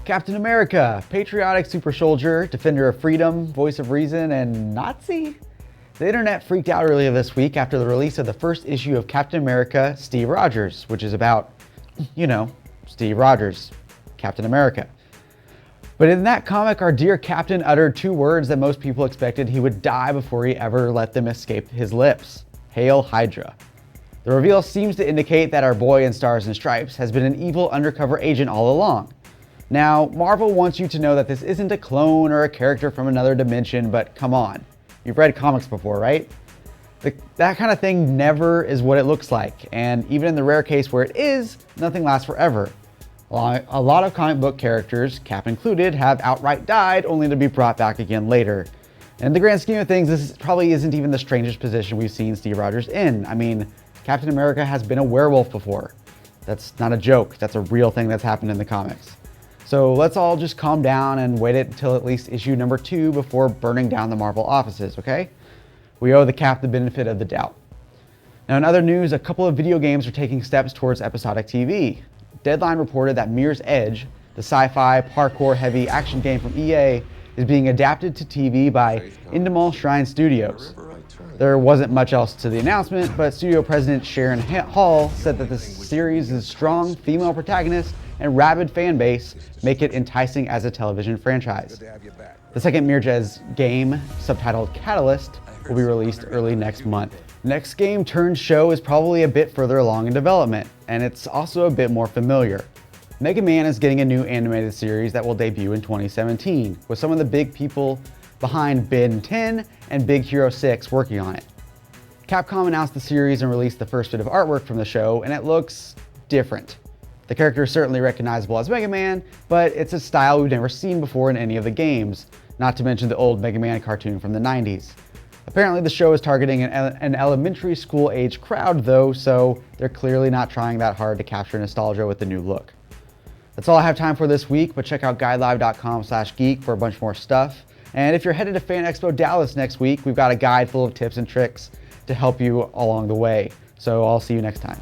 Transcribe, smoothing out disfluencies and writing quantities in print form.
Captain America, patriotic super soldier, defender of freedom, voice of reason, and Nazi? The internet freaked out earlier this week after the release of the first issue of Captain America, Steve Rogers, which is about, Steve Rogers, Captain America. But in that comic, our dear Captain uttered two words that most people expected he would die before he ever let them escape his lips. Hail Hydra. The reveal seems to indicate that our boy in Stars and Stripes has been an evil undercover agent all along. Now, Marvel wants you to know that this isn't a clone or a character from another dimension, but come on. You've read comics before, right? That kind of thing never is what it looks like, and even in the rare case where it is, nothing lasts forever. A lot of comic book characters, Cap included, have outright died only to be brought back again later. And in the grand scheme of things, this probably isn't even the strangest position we've seen Steve Rogers in. I mean, Captain America has been a werewolf before. That's not a joke, that's a real thing that's happened in the comics. So let's all just calm down and wait until at least issue number 2 before burning down the Marvel offices, okay? We owe the Cap the benefit of the doubt. Now in other news, a couple of video games are taking steps towards episodic TV. Deadline reported that Mirror's Edge, the sci-fi, parkour-heavy action game from EA, is being adapted to TV by Endemol Shrine Studios. There wasn't much else to the announcement, but studio president Sharon Hall said that the series' strong female protagonist and rabid fan base make it enticing as a television franchise. The second Mirror's Edge game, subtitled Catalyst, will be released early next month. Next game turned show is probably a bit further along in development, and it's also a bit more familiar. Mega Man is getting a new animated series that will debut in 2017, with some of the big people behind Ben 10 and Big Hero 6 working on it. Capcom announced the series and released the first bit of artwork from the show, and it looks different. The character is certainly recognizable as Mega Man, but it's a style we've never seen before in any of the games, not to mention the old Mega Man cartoon from the 90s. Apparently the show is targeting an elementary school age crowd though, so they're clearly not trying that hard to capture nostalgia with the new look. That's all I have time for this week, but check out GuideLive.com/geek for a bunch more stuff. And if you're headed to Fan Expo Dallas next week, we've got a guide full of tips and tricks to help you along the way. So I'll see you next time.